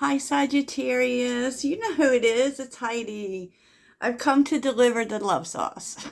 Hi, Sagittarius. You know who it is. It's Heidi. I've come to deliver the love sauce.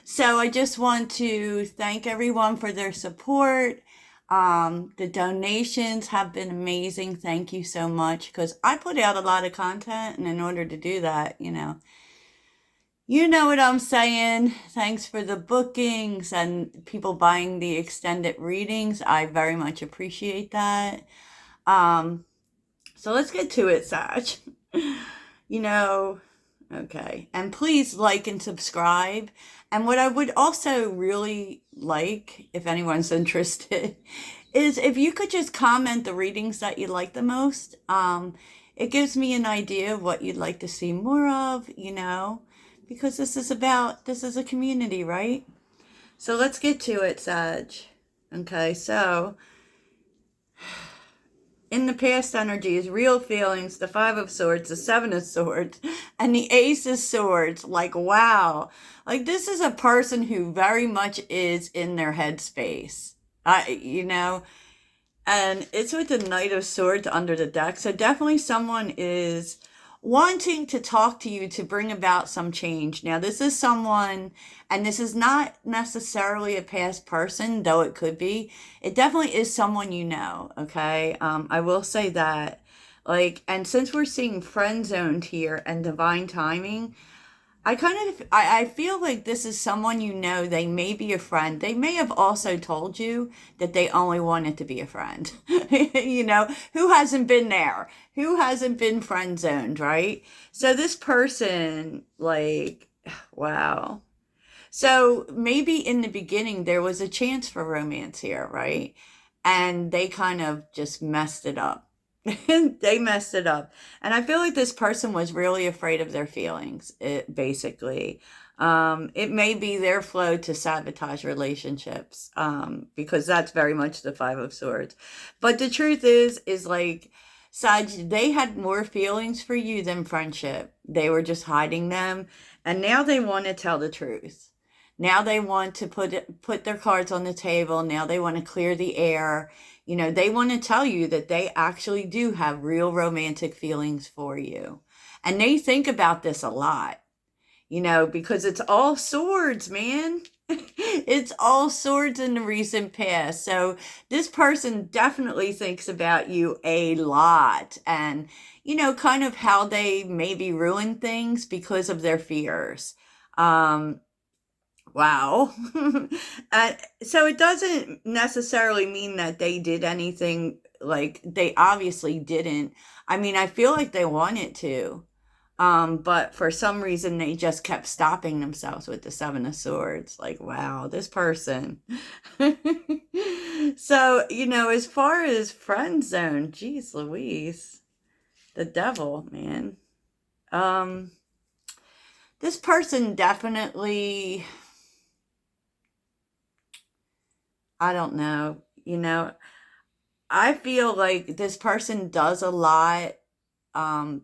So I just want to thank everyone for their support. The donations have been amazing. Thank you so much because I put out a lot of content, and in order to do that, you know what I'm saying. Thanks for the bookings and people buying the extended readings. I very much appreciate that. Um, So let's get to it, Sag. You know, okay. And please like and subscribe. And what I would also really like, if anyone's interested, is if you could just comment the readings that you like the most. It gives me an idea of what you'd like to see more of, because this is a community, right? So let's get to it, Sag. Okay, so in the past energies, real feelings, the Five of Swords, the Seven of Swords, and the Ace of Swords. Like, wow. Like, this is a person who very much is in their headspace. And it's with the Knight of Swords under the deck. So definitely someone is wanting to talk to you to bring about some change. Now, this is someone, and this is not necessarily a past person, though it could be. It definitely is someone you know, okay? I will say that. Like, and since we're seeing friend zoned here and divine timing, I feel like this is someone you know. They may be a friend. They may have also told you that they only wanted to be a friend. Who hasn't been there? Who hasn't been friend zoned, right? So this person, like, wow. So maybe in the beginning there was a chance for romance here, right? And they kind of just messed it up. They messed it up. And I feel like this person was really afraid of their feelings, basically. It may be their flow to sabotage relationships, because that's very much the Five of Swords. But the truth is like, Sag, they had more feelings for you than friendship. They were just hiding them. And now they want to tell the truth. Now they want to put their cards on the table. Now they want to clear the air. They want to tell you that they actually do have real romantic feelings for you. And they think about this a lot, because it's all swords, man. It's all swords in the recent past. So this person definitely thinks about you a lot, and, kind of how they maybe ruin things because of their fears. Um, Wow. uh, so it doesn't necessarily mean that they did anything, like they obviously didn't. I mean, I feel like they wanted to. But for some reason they just kept stopping themselves with the Seven of Swords. Like, wow, this person. So, as far as friend zone, geez Louise, the devil, man. Um, this person definitely, I don't know, I feel like this person does a lot.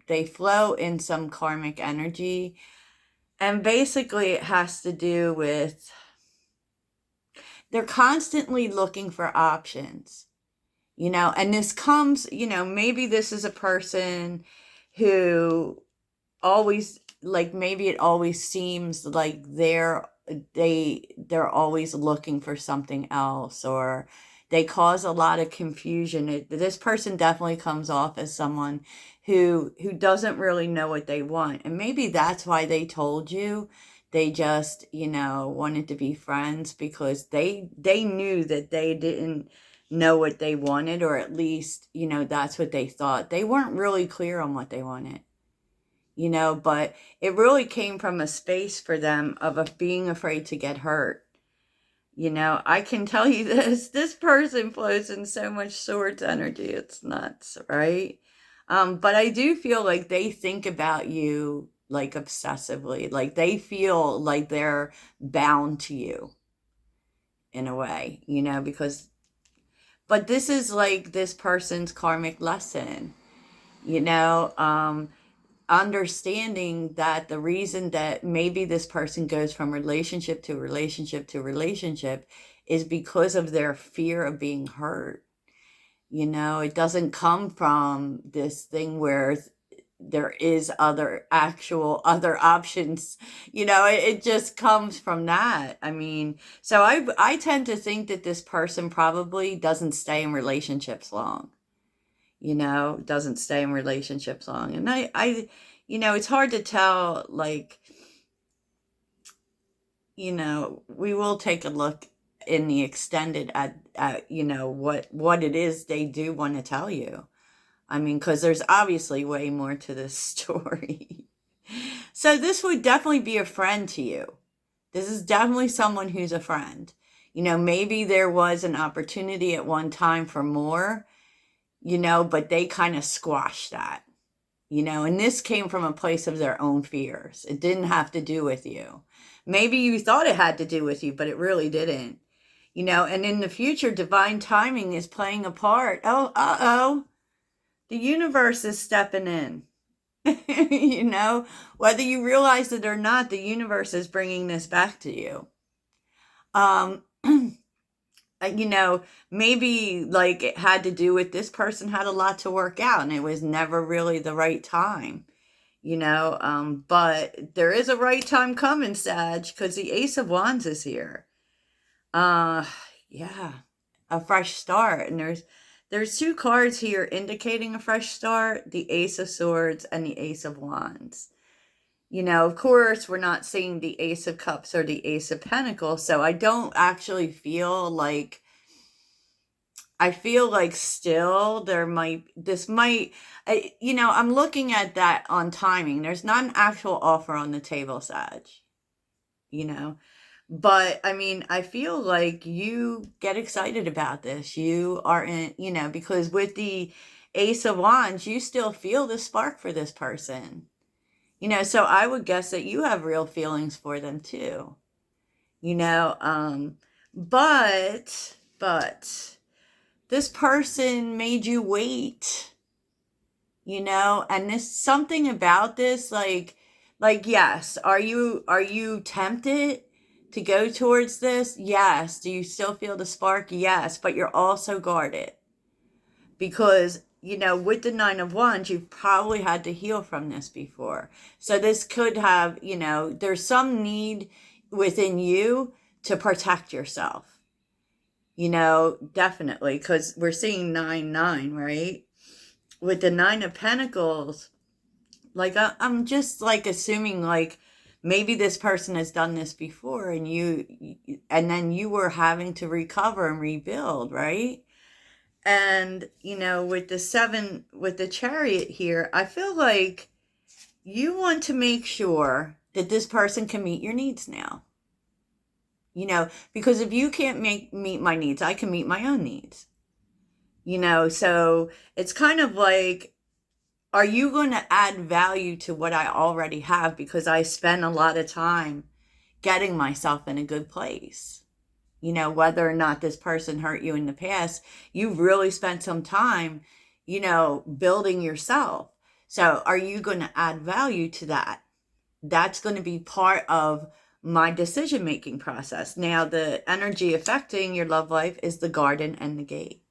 They flow in some karmic energy. And basically, it has to do with they're constantly looking for options, and this comes, maybe this is a person who always, like, maybe it always seems like they're always looking for something else, or they cause a lot of confusion. This person definitely comes off as someone who doesn't really know what they want, and maybe that's why they told you they just, wanted to be friends, because they knew that they didn't know what they wanted, or at least, that's what they thought. They weren't really clear on what they wanted, but it really came from a space for them of being afraid to get hurt. I can tell you this person flows in so much swords energy. It's nuts, right? But I do feel like they think about you like obsessively. Like they feel like they're bound to you in a way, because, but this is like this person's karmic lesson, you know, um, understanding that the reason that maybe this person goes from relationship to relationship to relationship is because of their fear of being hurt. You know, it doesn't come from this thing where there is other options. You know, it just comes from that. I mean, so I tend to think that this person probably doesn't stay in relationships long. You know, doesn't stay in relationships long. And you know, it's hard to tell, like, you know, we will take a look in the extended at you know, what it is they do want to tell you. I mean, because there's obviously way more to this story. So this would definitely be a friend to you. This is definitely someone who's a friend. You know, maybe there was an opportunity at one time for more, you know, but they kind of squashed that, you know, and this came from a place of their own fears. It didn't have to do with you. Maybe you thought it had to do with you, but it really didn't. You know, and in the future, divine timing is playing a part. Oh, uh-oh. The universe is stepping in. You know, whether you realize it or not, the universe is bringing this back to you. Um, you know, maybe like it had to do with this person had a lot to work out and it was never really the right time, you know. But there is a right time coming, Sag, because the Ace of Wands is here. Uh, yeah, a fresh start. And there's two cards here indicating a fresh start, the Ace of Swords and the Ace of Wands. You know, of course, we're not seeing the Ace of Cups or the Ace of Pentacles, so I don't actually feel like, I feel like still you know, I'm looking at that on timing. There's not an actual offer on the table, Sag, you know. But I mean, I feel like you get excited about this. You are in, you know, because with the Ace of Wands, you still feel the spark for this person. You know, so I would guess that you have real feelings for them too. You know, but this person made you wait, you know, and there's something about this, like, yes, are you tempted to go towards this? Yes. Do you still feel the spark? Yes, but you're also guarded because, you know, with the Nine of Wands, you've probably had to heal from this before. So this could have, you know, there's some need within you to protect yourself, you know, definitely, because we're seeing 9-9, right? With the Nine of Pentacles, like, I'm just like assuming like maybe this person has done this before and and then you were having to recover and rebuild, right? And, you know, with the Chariot here, I feel like you want to make sure that this person can meet your needs now. You know, because if you can't meet my needs, I can meet my own needs. You know, so it's kind of like, are you going to add value to what I already have? Because I spend a lot of time getting myself in a good place. You know, whether or not this person hurt you in the past, you've really spent some time, you know, building yourself. So are you going to add value to that? That's going to be part of my decision making process. Now, the energy affecting your love life is the Garden and the Gate.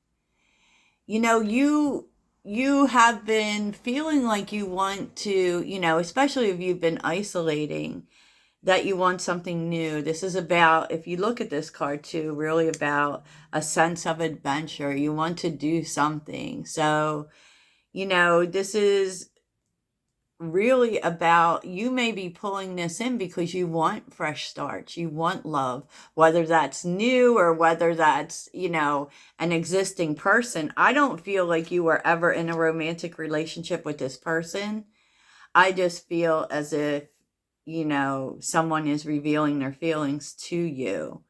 You know, you have been feeling like you want to, you know, especially if you've been isolating, that you want something new. This is about, if you look at this card too, really about a sense of adventure. You want to do something. So, you know, this is really about, you may be pulling this in because you want fresh starts, you want love, whether that's new or whether that's, you know, an existing person. I don't feel like you were ever in a romantic relationship with this person. I just feel as if, you know, someone is revealing their feelings to you.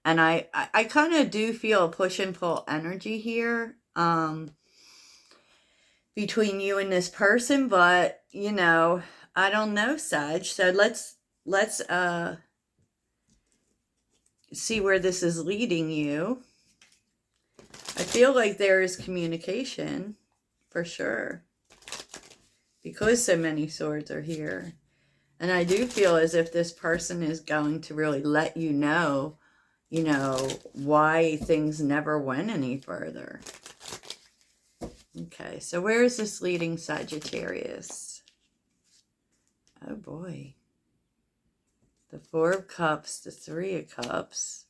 And I kind of do feel a push and pull energy here. Between you and this person, but you know, I don't know, Sag. So let's see where this is leading you. I feel like there is communication for sure because so many swords are here. And I do feel as if this person is going to really let you know, why things never went any further. Okay, so where is this leading Sagittarius? Oh boy. The Four of Cups, the Three of Cups.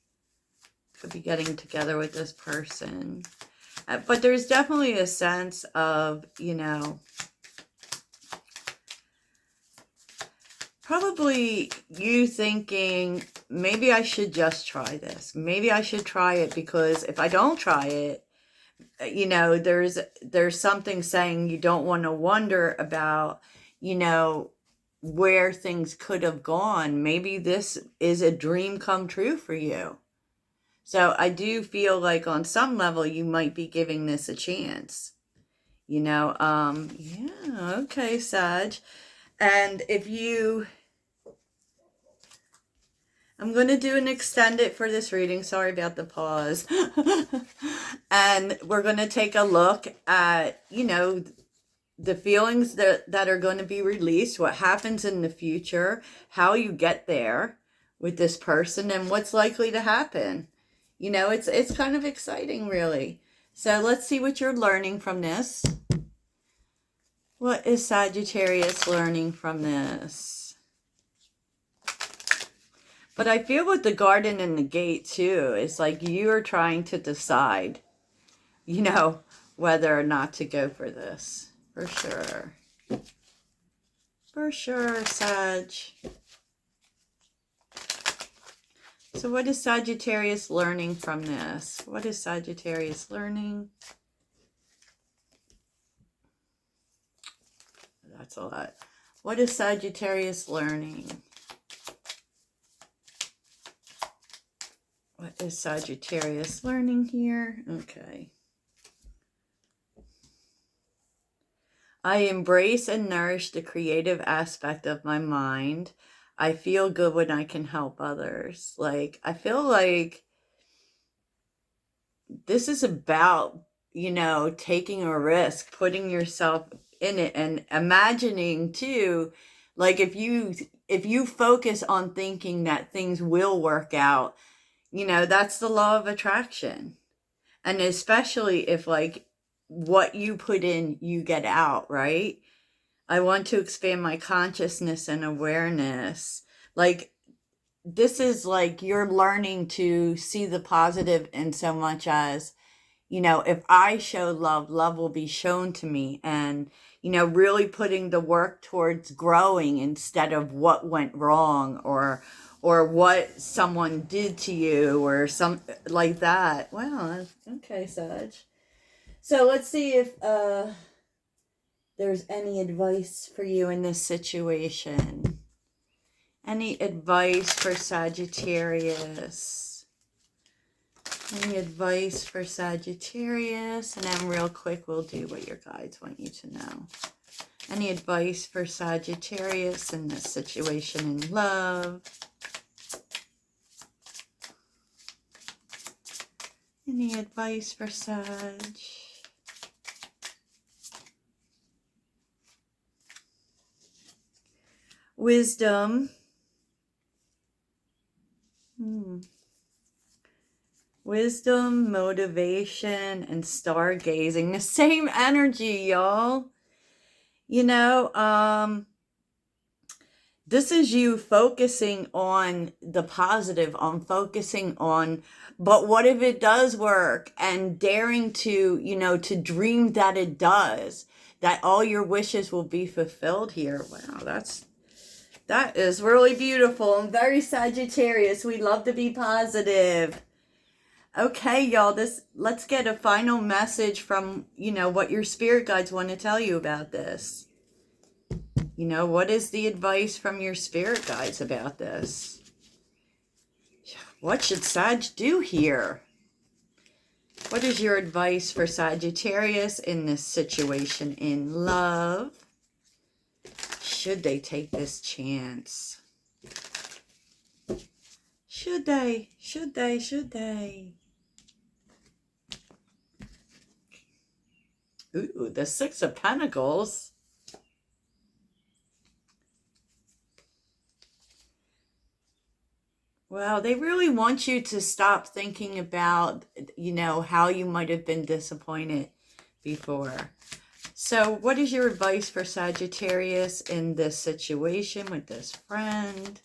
Could be getting together with this person. But there's definitely a sense of, probably you thinking, maybe I should just try this. Maybe I should try it, because if I don't try it, there's something saying you don't want to wonder about, where things could have gone. Maybe this is a dream come true for you. So I do feel like on some level you might be giving this a chance. Yeah, okay, Sag. And I'm going to do an extended for this reading. Sorry about the pause. And we're going to take a look at, the feelings that are going to be released, what happens in the future, how you get there with this person, and what's likely to happen. It's kind of exciting, really. So let's see what you're learning from this. What is Sagittarius learning from this? But I feel with the garden and the gate too, it's like you're trying to decide, whether or not to go for this. For sure. For sure, Sag. So what is Sagittarius learning from this? What is Sagittarius learning? That's a lot. What is Sagittarius learning? What is Sagittarius learning here? Okay. I embrace and nourish the creative aspect of my mind. I feel good when I can help others. Like, I feel like this is about, taking a risk, putting yourself in it, and imagining too, like if you focus on thinking that things will work out, that's the law of attraction. And especially if like what you put in, you get out, right? I want to expand my consciousness and awareness. Like, this is like you're learning to see the positive in so much as, if I show love, love will be shown to me. And, really putting the work towards growing instead of what went wrong or what someone did to you or some like that. Wow. Okay, Sag. So let's see if there's any advice for you in this situation. Any advice for Sagittarius? Any advice for Sagittarius? And then real quick, we'll do what your guides want you to know. Any advice for Sagittarius in this situation in love? Any advice for Sag? Wisdom. Wisdom, motivation, and stargazing. The same energy, y'all. This is you focusing on the positive, on focusing on, but what if it does work? And daring to, to dream that it does, that all your wishes will be fulfilled here. Wow, that is really beautiful and very Sagittarius. We love to be positive. Okay, y'all, let's get a final message from, what your spirit guides want to tell you about this. What is the advice from your spirit guides about this? What should Sag do here? What is your advice for Sagittarius in this situation in love? Should they take this chance? Should they? Should they? Should they? Ooh, the Six of Pentacles. Well, they really want you to stop thinking about, how you might have been disappointed before. So what is your advice for Sagittarius in this situation with this friend?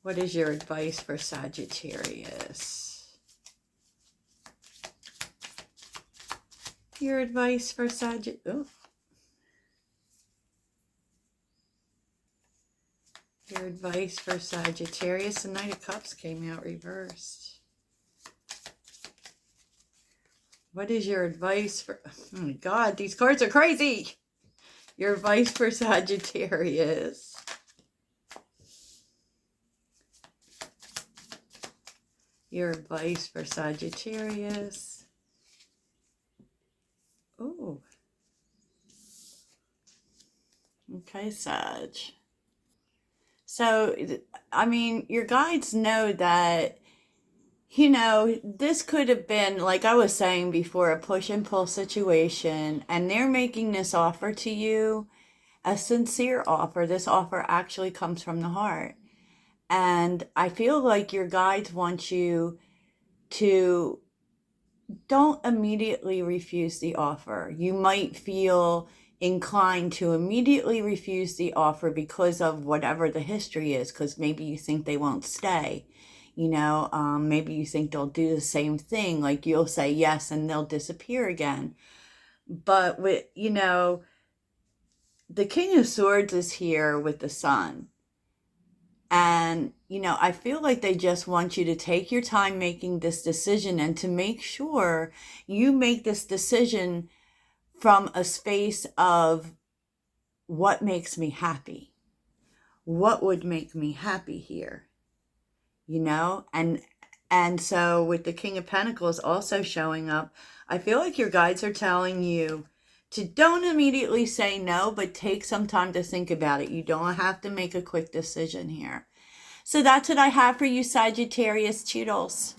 What is your advice for Sagittarius? Your advice for Sagittarius. Your advice for Sagittarius. The Knight of Cups came out reversed. What is your advice for... Oh my God, these cards are crazy. Your advice for Sagittarius. Your advice for Sagittarius. Oh. Okay, Sag. So, I mean, your guides know that, you know, this could have been, like I was saying before, a push and pull situation, and they're making this offer to you, a sincere offer. This offer actually comes from the heart. And I feel like your guides want you to don't immediately refuse the offer. You might feel inclined to immediately refuse the offer because of whatever the history is, because maybe you think they won't stay. You know, maybe you think they'll do the same thing, like you'll say yes and they'll disappear again. But with, you know, the King of Swords is here with the Sun. And, you know, I feel like they just want you to take your time making this decision and to make sure you make this decision from a space of what makes me happy. What would make me happy here? You know? And so with the King of Pentacles also showing up, I feel like your guides are telling you to don't immediately say no, but take some time to think about it. You don't have to make a quick decision here. So that's what I have for you, Sagittarius. Toodles.